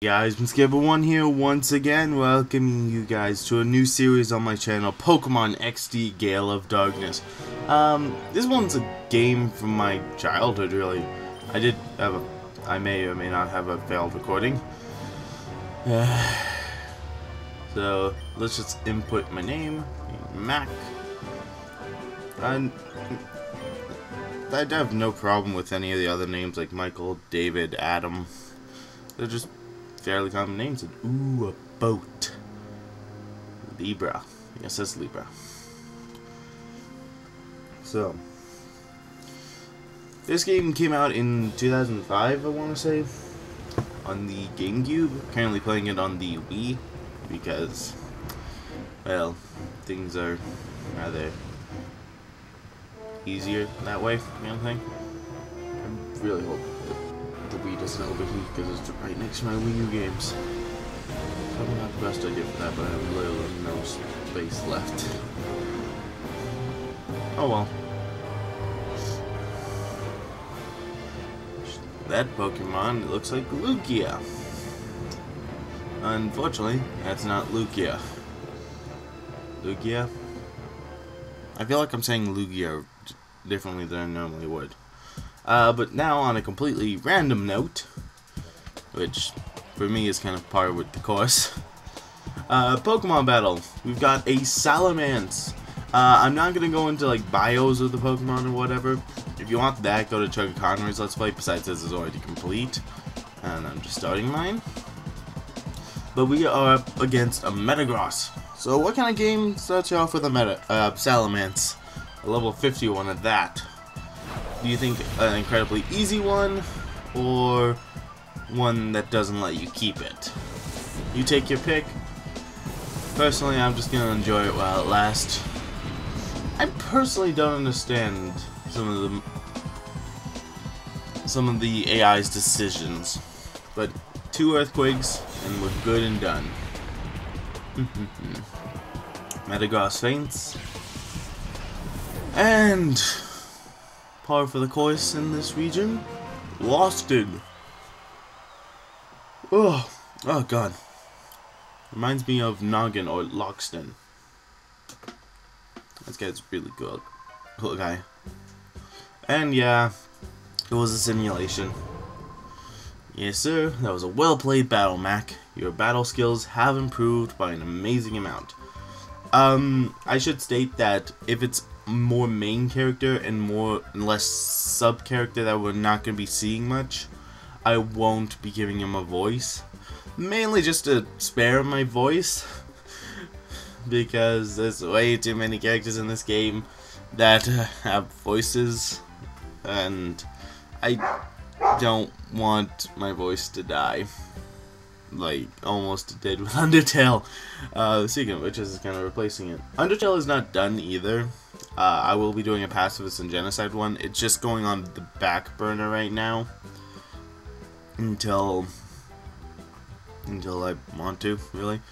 Guys, Skipper1 here once again, welcoming you guys to a new series on my channel, Pokemon XD Gale of Darkness. This one's a game from my childhood, really. I may or may not have a failed recording. So, let's just input my name, Mac. And I'd have no problem with any of the other names like Michael, David, Adam. They're just fairly common names. Ooh, a boat. Libra. Yes, that's Libra. So, this game came out in 2005, I want to say, on the GameCube. Currently playing it on the Wii because, well, things are rather easier that way, you know what I'm saying? I really hope the Wii doesn't overheat because it's right next to my Wii U games. Probably not the best idea for that, but I have little no space left. Oh well. That Pokemon, it looks like Lugia. Unfortunately, that's not Lugia. Lugia? I feel like I'm saying Lugia differently than I normally would. But now on a completely random note, which for me is kind of par with the course, Pokemon battle. We've got a Salamence. I'm not going to go into like bios of the Pokemon or whatever. If you want that, go to Chugga Conroy's Let's Play. Besides, this is already complete. And I'm just starting mine. But we are up against a Metagross. So what kind of game starts you off with a Salamence? A level 51 at that. Do you think an incredibly easy one, or one that doesn't let you keep it? You take your pick. Personally, I'm just gonna enjoy it while it lasts. I personally don't understand some of the AI's decisions, but 2 earthquakes and we're good and done. Metagross faints, and par for the course in this region. Lost it. Oh god. Reminds me of Noggin or Loxton. This guy's really good. Cool guy. And yeah, it was a simulation. Yes sir, that was a well played battle, Mac. Your battle skills have improved by an amazing amount. I should state that if it's more main character and less sub character that we're not going to be seeing much, I won't be giving him a voice. Mainly just to spare my voice, because there's way too many characters in this game that have voices, and I don't want my voice to die, like almost did with Undertale. Speaking of which, is kind of replacing it. Undertale is not done either. I will be doing a Pacifist and Genocide one. It's just going on the back burner right now until I want to, really.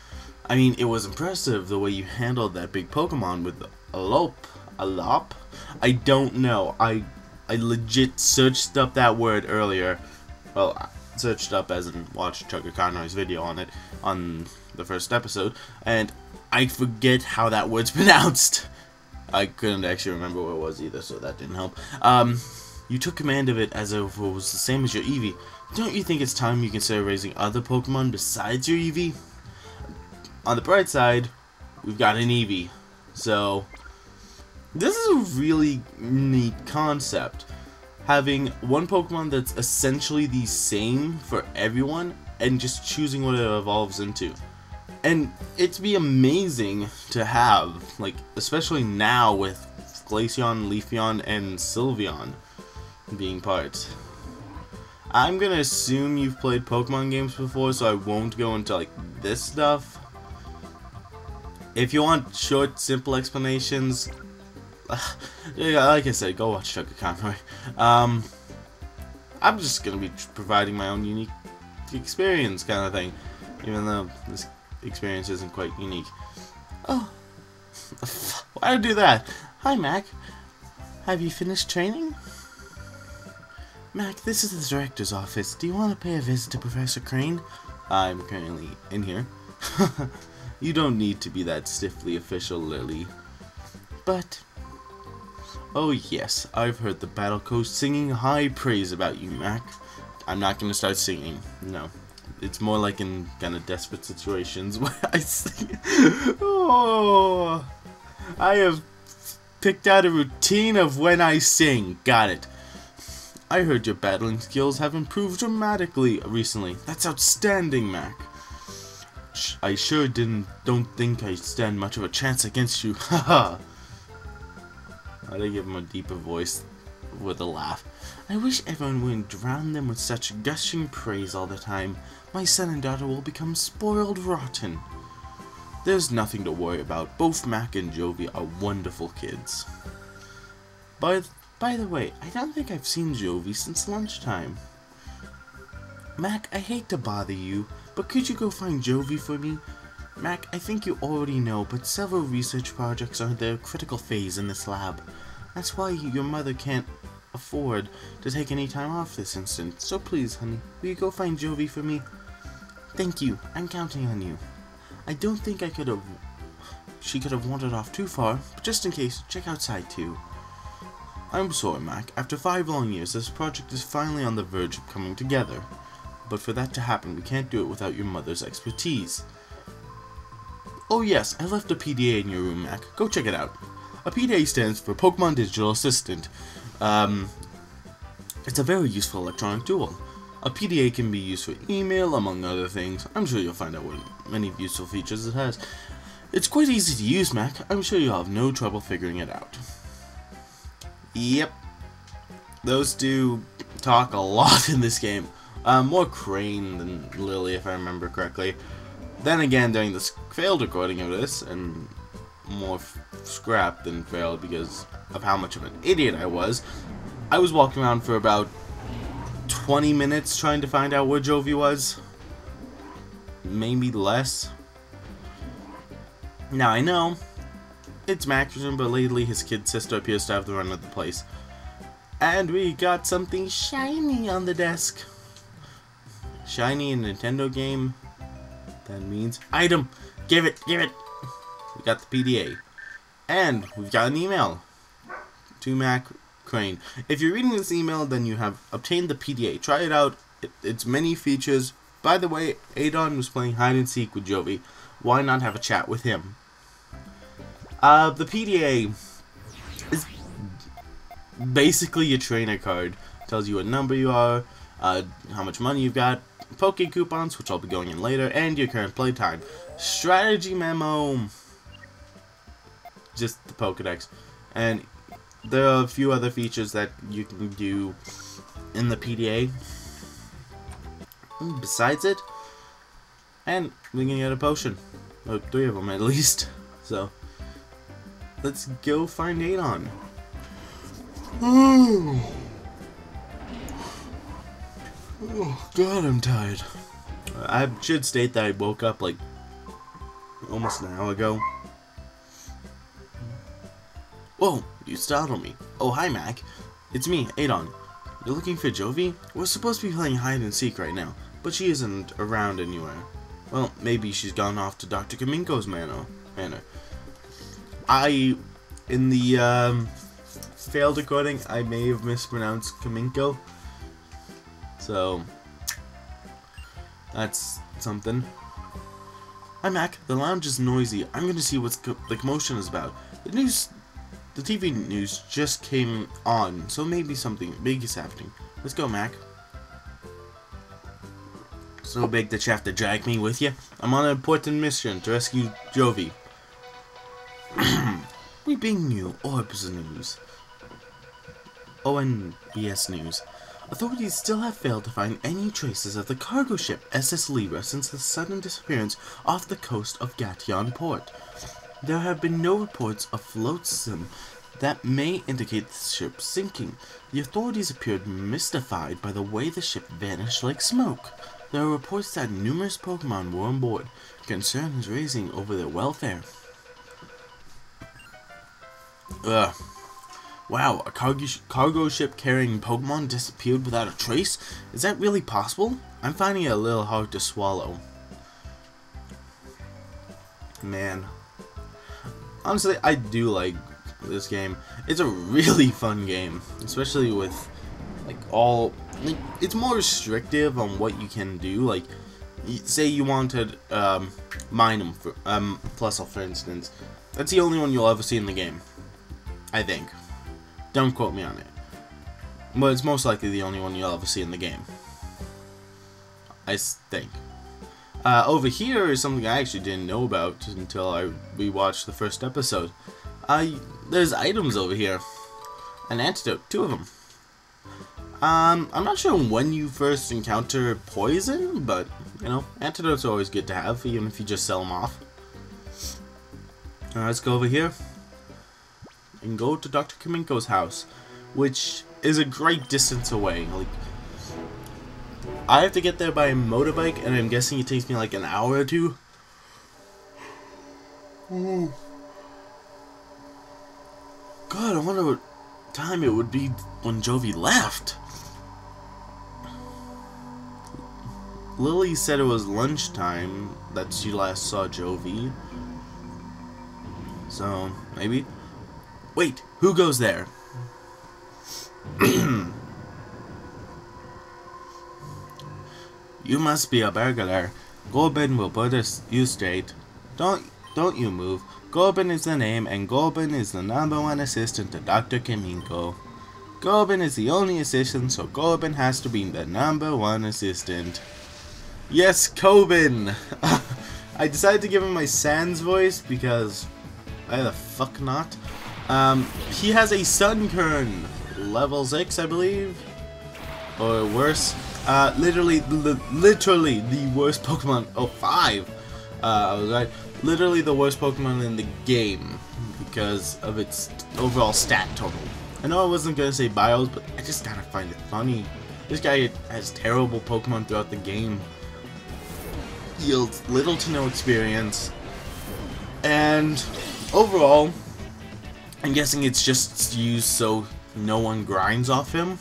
I mean, it was impressive the way you handled that big Pokemon with Alop? I don't know. I legit searched up that word earlier. Well, I searched up as in watched Chugga Conroy's video on it on the first episode, and I forget how that word's pronounced. I couldn't actually remember what it was either, so that didn't help. You took command of it as if it was the same as your Eevee. Don't you think it's time you consider raising other Pokemon besides your Eevee? On the bright side, we've got an Eevee. So, this is a really neat concept. Having one Pokemon that's essentially the same for everyone, and just choosing what it evolves into. And it'd be amazing to have, like, especially now with Glaceon, Leafeon, and Sylveon being parts. I'm gonna assume you've played Pokemon games before, so I won't go into, like, this stuff. If you want short, simple explanations, like I said, go watch Chugga Conroy. I'm just gonna be providing my own unique experience kind of thing, even though this experience isn't quite unique. Oh, why did I do that? Hi Mac, have you finished training? Mac, this is the director's office. Do you want to pay a visit to Professor Crane? I'm currently in here. You don't need to be that stiffly official, Lily. But, oh yes, I've heard the Battle Coast singing high praise about you, Mac. I'm not gonna start singing, no. It's more like in kind of desperate situations where I sing. Oh, I have picked out a routine of when I sing. Got it. I heard your battling skills have improved dramatically recently. That's outstanding, Mac. I sure don't think I stand much of a chance against you. Haha. I'd give him a deeper voice with a laugh. I wish everyone wouldn't drown them with such gushing praise all the time. My son and daughter will become spoiled rotten. There's nothing to worry about. Both Mac and Jovi are wonderful kids. By the way, I don't think I've seen Jovi since lunchtime. Mac, I hate to bother you, but could you go find Jovi for me? Mac, I think you already know, but several research projects are in their critical phase in this lab. That's why your mother can't afford to take any time off this instant. So please, honey, will you go find Jovi for me? Thank you. I'm counting on you. I don't think she could have wandered off too far, but just in case, check outside too. I'm sorry, Mac. After 5 long years, this project is finally on the verge of coming together. But for that to happen, we can't do it without your mother's expertise. Oh yes, I left a PDA in your room, Mac. Go check it out. A PDA stands for Pokemon Digital Assistant. It's a very useful electronic tool. A PDA can be used for email, among other things. I'm sure you'll find out what many useful features it has. It's quite easy to use, Mac. I'm sure you'll have no trouble figuring it out. Yep. Those two talk a lot in this game. More Crane than Lily, if I remember correctly. Then again, during this failed recording of this, and more scrap than failed because of how much of an idiot I was walking around for about 20 minutes trying to find out where Jovi was. Maybe less. Now I know it's Mac's room, but lately his kid sister appears to have the run of the place. And we got something shiny on the desk. Shiny in Nintendo game. That means item. Give it. We got the PDA. And we've got an email to Mac Crane. If you're reading this email, then you have obtained the PDA. Try it out. It's many features. By the way, Adon was playing hide and seek with Jovi. Why not have a chat with him? The PDA is basically a trainer card. Tells you what number you are, how much money you've got, Poke coupons, which I'll be going in later, and your current playtime. Strategy memo, just the Pokedex. And there are a few other features that you can do in the PDA besides it. And we can get a potion. Or 3 of them at least. So, let's go find Adon. Oh, God, I'm tired. I should state that I woke up like almost an hour ago. Whoa, you startled me. Oh, hi, Mac. It's me, Adon. You're looking for Jovi? We're supposed to be playing hide and seek right now, but she isn't around anywhere. Well, maybe she's gone off to Dr. Kaminko's manor. In the failed recording, I may have mispronounced Kaminko. So, that's something. Hi, Mac. The lounge is noisy. I'm going to see what the commotion is about. The TV news just came on, so maybe something big is happening. Let's go, Mac. So big that you have to drag me with you? I'm on an important mission to rescue Jovi. We bring you Orbs News. ONBS News. Authorities still have failed to find any traces of the cargo ship SS Libra since the sudden disappearance off the coast of Gatian Port. There have been no reports of floats that may indicate the ship sinking. The authorities appeared mystified by the way the ship vanished like smoke. There are reports that numerous Pokemon were on board. Concern is raising over their welfare. Well, Wow, a cargo ship carrying Pokemon disappeared without a trace? Is that really possible? I'm finding it a little hard to swallow. Man. Honestly, I do like this game. It's a really fun game. Especially with, like, it's more restrictive on what you can do. Like, say you wanted, Minum, Plusle, for instance. That's the only one you'll ever see in the game. I think. Don't quote me on it. But it's most likely the only one you'll ever see in the game. I think. Over here is something I actually didn't know about until I rewatched the first episode. There's items over here. An antidote, 2 of them. I'm not sure when you first encounter poison, but, you know, antidotes are always good to have, even if you just sell them off. Let's go over here and go to Dr. Kaminko's house, which is a great distance away. Like, I have to get there by motorbike, and I'm guessing it takes me like an hour or 2. Ooh. God, I wonder what time it would be when Jovi left. Lily said it was lunchtime that she last saw Jovi. So, maybe? Wait, who goes there? You must be a burglar. Gorbin will put you straight. Don't you move. Gorbin is the name, and Gorbin is the #1 assistant to Dr. Kaminko. Gorbin is the only assistant, so Gorbin has to be the #1 assistant. Yes, Corbin! I decided to give him my Sans voice because why the fuck not? He has a Sunkern, level 6, I believe, or worse. Literally the worst Pokemon. Oh, 5. I was right. Literally the worst Pokemon in the game because of its overall stat total. I know I wasn't gonna say bios, but I just kind of find it funny. This guy has terrible Pokemon throughout the game. Yields little to no experience, and overall, I'm guessing it's just used so no one grinds off him.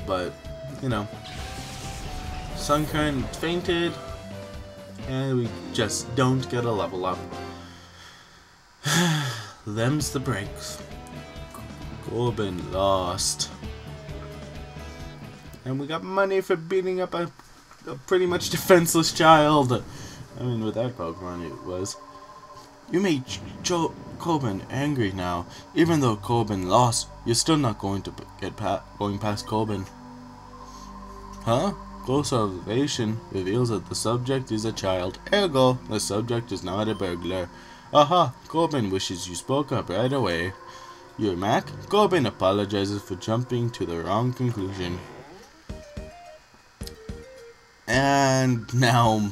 But, you know, Sunkern fainted, and we just don't get a level up. Them's the breaks. Corbin lost. And we got money for beating up a pretty much defenseless child. I mean, with that Pokemon it was. You made Corbin angry now. Even though Corbin lost, you're still not going to get going past Corbin. Huh? Close observation reveals that the subject is a child. Ergo, the subject is not a burglar. Aha! Corbin wishes you spoke up right away. You're Mac? Corbin apologizes for jumping to the wrong conclusion. And now,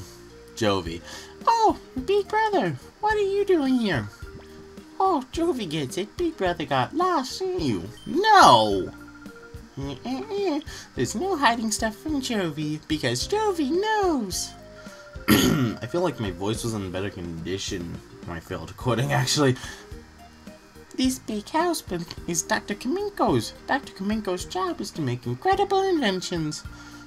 Jovi. Oh, Big Brother, what are you doing here? Oh, Jovi gets it. Big Brother got lost, didn't you? No! There's no hiding stuff from Jovi, because Jovi knows. I feel like my voice was in better condition when I failed recording, actually. This big house is Dr. Kaminko's. Dr. Kaminko's job is to make incredible inventions.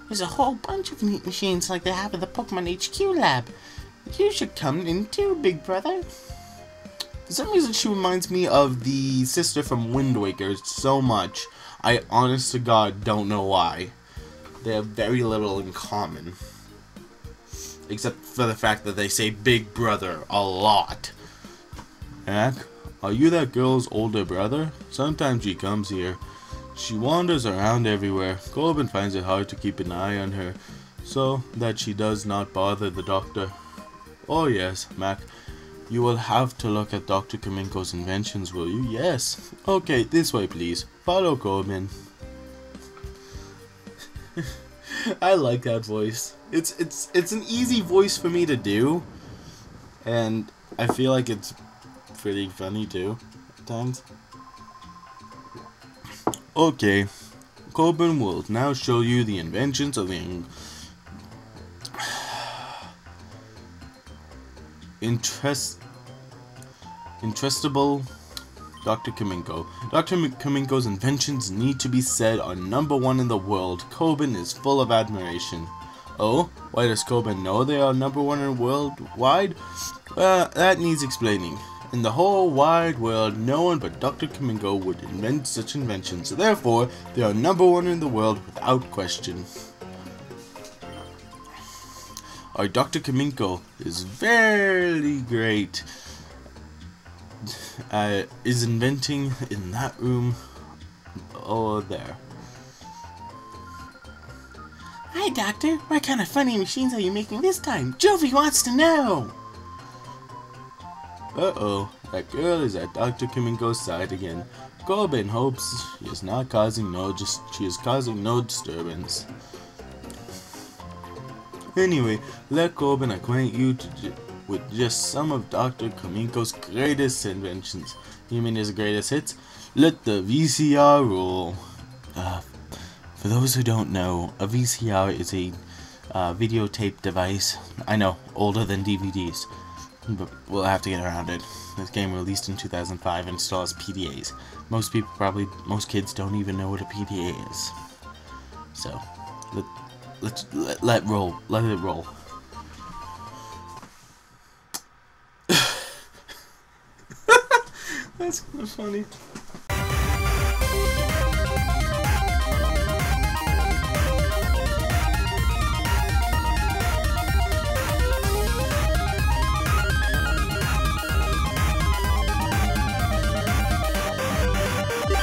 There's a whole bunch of neat machines like they have at the Pokemon HQ lab. You should come in too, Big Brother. For some reason, she reminds me of the sister from Wind Waker so much. I honest to God don't know why. They have very little in common. Except for the fact that they say Big Brother a lot. Mac, are you that girl's older brother? Sometimes she comes here. She wanders around everywhere. Corbin finds it hard to keep an eye on her, so that she does not bother the doctor. Oh yes, Mac. You will have to look at Dr. Kaminko's inventions, will you? Yes. Okay, this way please. Follow Corbin. I like that voice. It's an easy voice for me to do, and I feel like it's pretty funny too at times. Okay, Corbin will now show you the inventions of the Dr. Kaminko. Dr. Kaminko's inventions need to be said are #1 in the world. Coben is full of admiration. Oh, why does Coben know they are #1 in worldwide? Well, that needs explaining. In the whole wide world, no one but Dr. Kaminko would invent such inventions. Therefore, they are #1 in the world without question. Our Dr. Kaminko is very great. Is inventing in that room over there. Hi, Doctor. What kind of funny machines are you making this time? Jovi wants to know. Uh-oh, that girl is at Dr. Kaminko's side again. Coben hopes she is causing no disturbance. Anyway, let Coben acquaint you with just some of Dr. Kaminko's greatest inventions. You mean his greatest hits? Let the VCR roll. For those who don't know, a VCR is a videotape device. I know, older than DVDs, but we'll have to get around it. This game released in 2005 and still has PDAs. Most kids don't even know what a PDA is. So, let it roll. That's funny.